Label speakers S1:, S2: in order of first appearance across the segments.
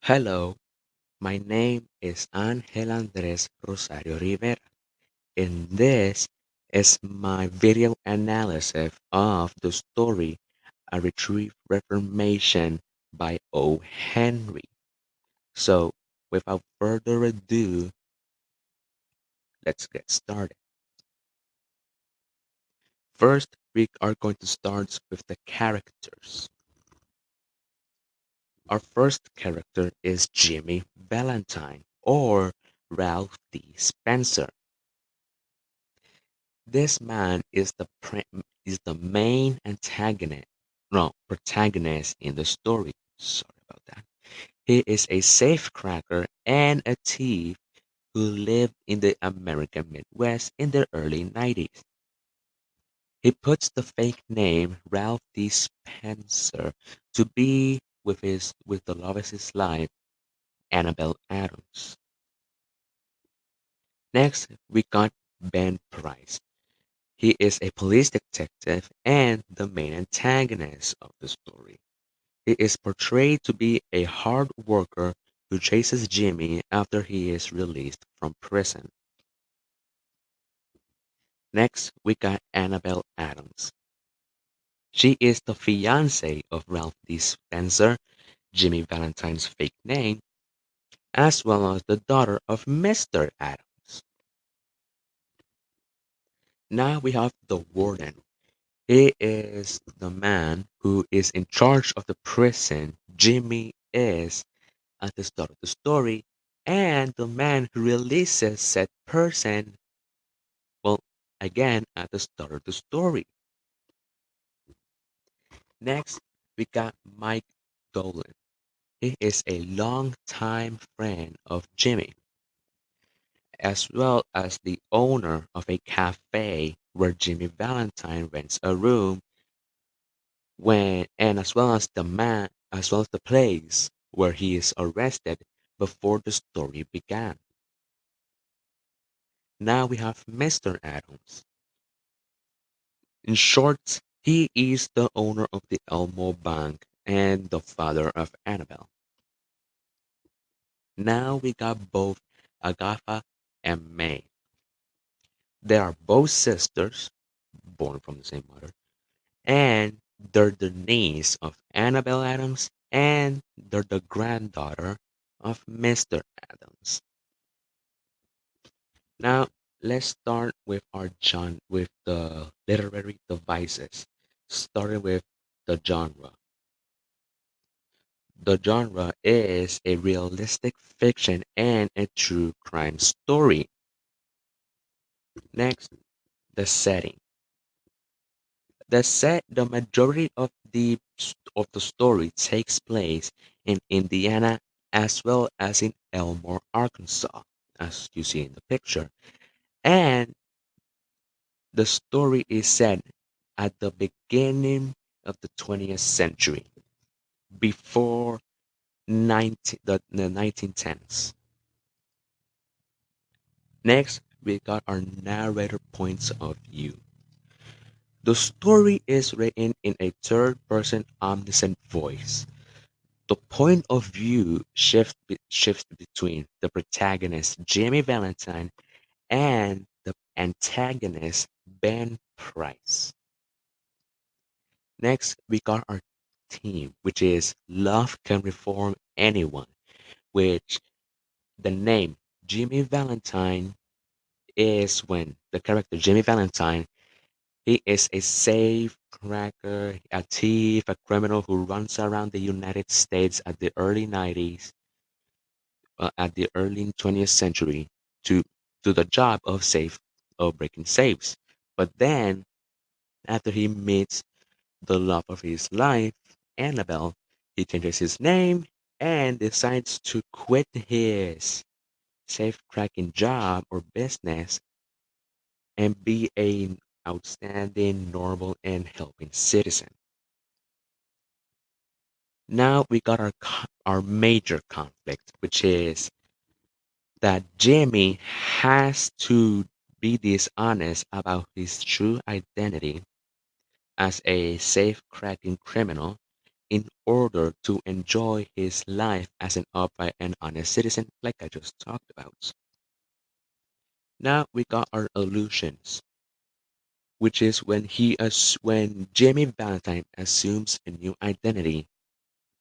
S1: Hello, my name is Ángel Andrés Rosario Rivera, and this is my video analysis of the story A Retrieved Reformation by O. Henry. So, without further ado, let's get started. First, we are going to start with the characters. Our first character is Jimmy Valentine, or Ralph D. Spencer. This man is the main antagonist, no, protagonist in the story. Sorry about that. He is a safecracker and a thief who lived in the American Midwest in the early 90s. He puts the fake name Ralph D. Spencer to be with the love of his life, Annabelle Adams. Next, we got Ben Price. He is a police detective and the main antagonist of the story. He is portrayed to be a hard worker who chases Jimmy after he is released from prison. Next, we got Annabelle Adams. She is the fiancée of Ralph D. Spencer, Jimmy Valentine's fake name, as well as the daughter of Mr. Adams. Now we have the warden. He is the man who is in charge of the prison Jimmy is at the start of the story, and the man who releases said person, well, again at the start of the story. Next, we got Mike Dolan. He is a longtime friend of Jimmy, as well as the owner of a cafe where Jimmy Valentine rents a room when and as well as the place where he is arrested before the story began. Now we have Mr. Adams. In short, he is the owner of the Elmo Bank and the father of Annabelle. Now we got both Agatha and May. They are both sisters, born from the same mother, and they're the niece of Annabelle Adams and they're the granddaughter of Mr. Adams. Now let's start with our John with the literary devices, starting with the genre. The genre is a realistic fiction and a true crime story. Next, the setting. The majority of the story takes place in Indiana as well as in Elmore, Arkansas, as you see in the picture. And the story is set at the beginning of the 20th century, before the 1910s. Next, we got our narrator points of view. The story is written in a third person omniscient voice. The point of view shifts between the protagonist, Jamie Valentine, and the antagonist, Ben Price. Next, we got our theme, which is Love Can Reform Anyone, which the name Jimmy Valentine is when the character Jimmy Valentine, he is a safe cracker, a thief, a criminal who runs around the United States at the early 90s, at the early 20th century to do the job of breaking safes. But then, after he meets the love of his life, Annabelle, he changes his name and decides to quit his safe cracking job or business and be an outstanding, normal, and helping citizen. Now we got our major conflict, which is that Jimmy has to be dishonest about his true identity as a safe cracking criminal in order to enjoy his life as an upright and honest citizen, like I just talked about. Now we got our illusions, which is when Jimmy Valentine assumes a new identity.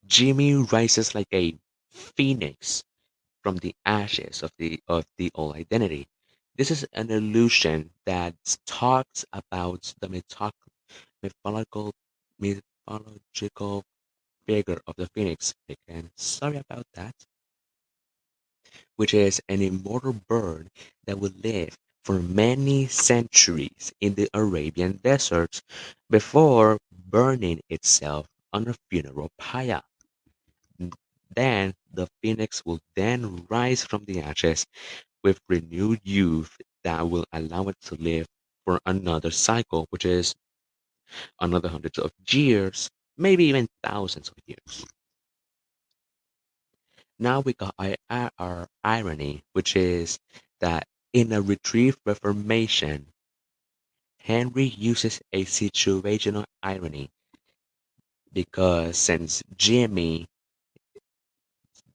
S1: Jimmy rises like a phoenix from the ashes of the old identity. This is an illusion that talks about the mythological mythological figure of the phoenix. Again, sorry about that, which is an immortal bird that will live for many centuries in the Arabian deserts before burning itself on a funeral pyre. Then the phoenix will then rise from the ashes with renewed youth that will allow it to live for another cycle, which is another hundreds of years, maybe even thousands of years. Now we got our irony, which is that in a retrieved reformation, Henry uses a situational irony because since Jimmy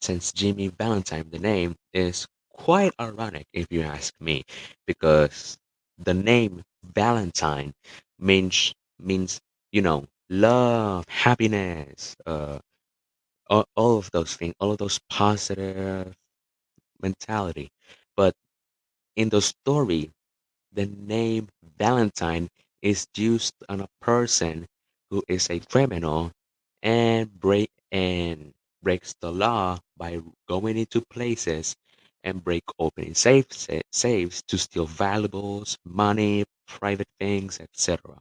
S1: Valentine, the name is quite ironic if you ask me, because the name Valentine means love, happiness, all of those things, all of those positive mentality. But in the story, the name Valentine is used on a person who is a criminal and breaks the law by going into places and break opening safes to steal valuables, money, private things, etc.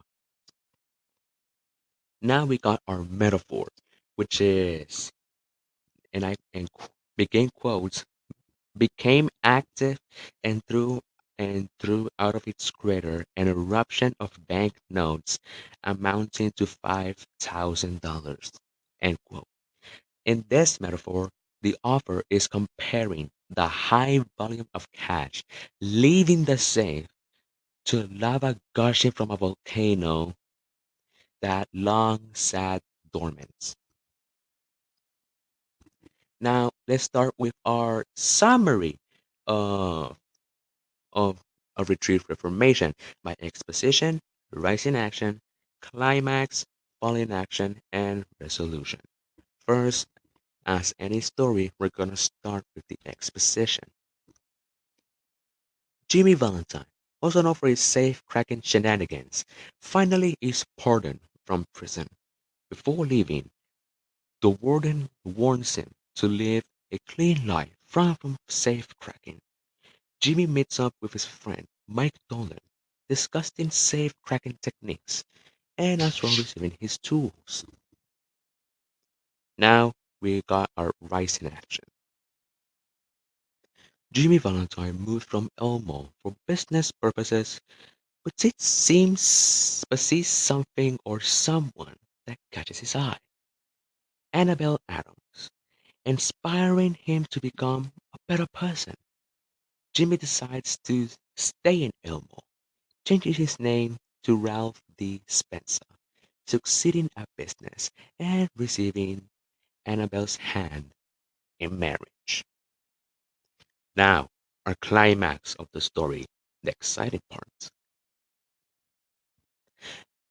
S1: Now we got our metaphor, which is begin quotes, became active and threw out of its crater an eruption of bank notes amounting to $5,000. End quote. In this metaphor, the author is comparing the high volume of cash leaving the safe to lava gushing from a volcano that long sat dormant. Now, let's start with our summary of of a retrieved reformation by exposition, rise in action, climax, fall in action, and resolution. First, as any story, we're gonna start with the exposition. Jimmy Valentine, also known for his safe cracking shenanigans, finally is pardoned from prison. Before leaving, the warden warns him to live a clean life from safe cracking. Jimmy meets up with his friend Mike Dolan, discussing safe cracking techniques and as well receiving his tools. Now we got our rise in action. Jimmy Valentine moved from Elmo for business purposes, but sees something or someone that catches his eye. Annabelle Adams, inspiring him to become a better person. Jimmy decides to stay in Elmo, changing his name to Ralph D. Spencer, succeeding at business and receiving Annabelle's hand in marriage. Now, our climax of the story, the exciting part.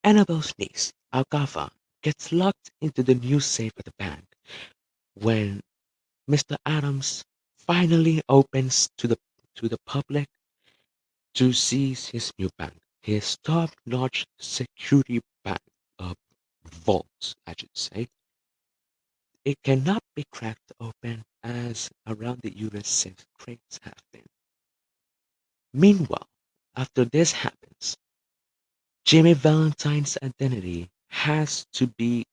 S1: Annabelle's niece, Agatha, gets locked into the new safe at the bank when Mr. Adams finally opens to the public to seize his new bank, his top-notch security bank uh, vault, I should say. It cannot be cracked open as around the US safe crates have been. Meanwhile, after this happens, Jimmy Valentine's identity has to be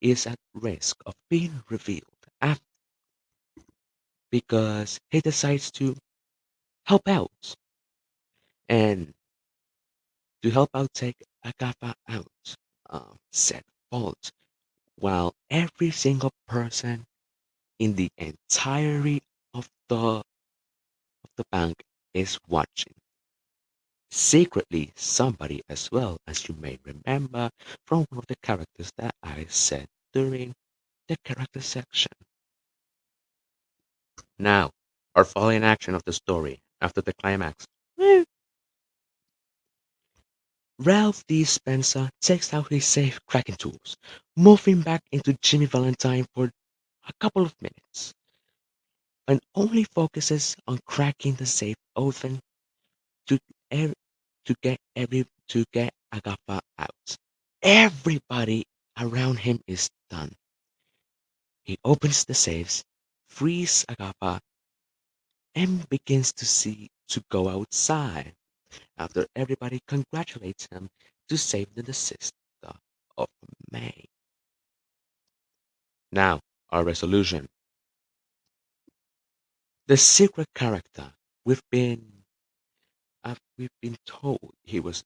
S1: is at risk of being revealed after, because he decides to help out and to help out take Agatha out, said vault, while every single person in the entirety of the bank is watching. Secretly, somebody as well, as you may remember from one of the characters that I said during the character section. Now, our following action of the story after the climax. Ralph D. Spencer takes out his safe cracking tools, moving back into Jimmy Valentine for a couple of minutes, and only focuses on cracking the safe open to ev- to get Agatha out. Everybody around him is done. He opens the safes, frees Agatha, and begins to go outside after everybody congratulates him to save the sister of May. Now, our resolution. The secret character we've been we've been told was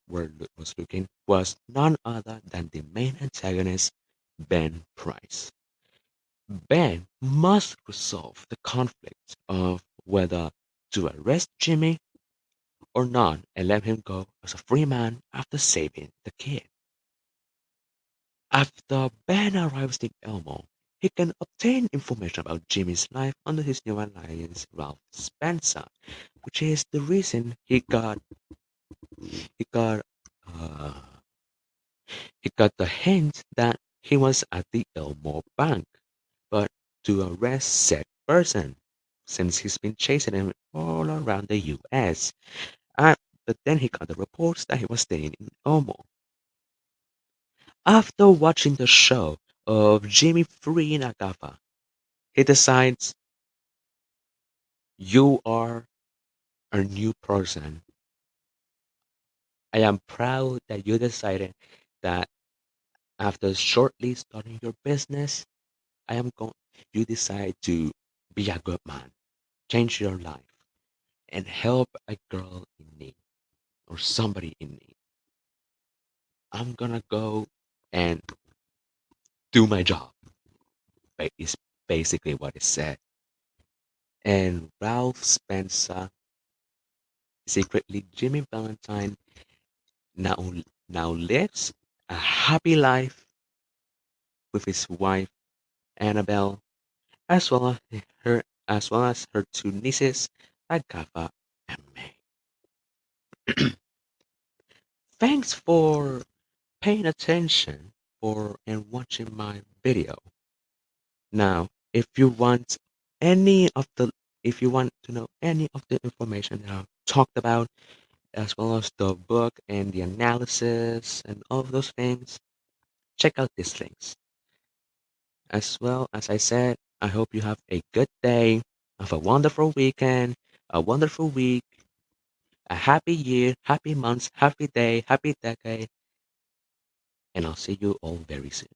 S1: looking was none other than the main antagonist, Ben Price. Ben must resolve the conflict of whether to arrest Jimmy or not and let him go as a free man after saving the kid. After Ben arrives in Elmo, he can obtain information about Jimmy's life under his new alliance, Ralph Spencer, which is the reason he got uh, he got the hint that he was at the Elmo Bank, but to arrest said person, since he's been chasing him all around the U.S. But then he got the reports that he was staying in Elmo. After watching the show of Jimmy freeing Agatha, he decides you are a new person. I am proud that you decided that after shortly starting your business, I am going you decide to be a good man, change your life, and help a girl in need or somebody in need. I'm gonna go and do my job. Is basically what it said. And Ralph Spencer, secretly Jimmy Valentine, now now lives a happy life with his wife Annabelle, as well as her two nieces, Agatha and May. Thanks for paying attention for and watching my video. Now, any of the if you want to know any of the information that I've talked about, as well as the book and the analysis and all of those things, check out these links. As well as I said, I hope you have a good day, have a wonderful weekend, a wonderful week, a happy year, happy months, happy day, happy decade, and I'll see you all very soon.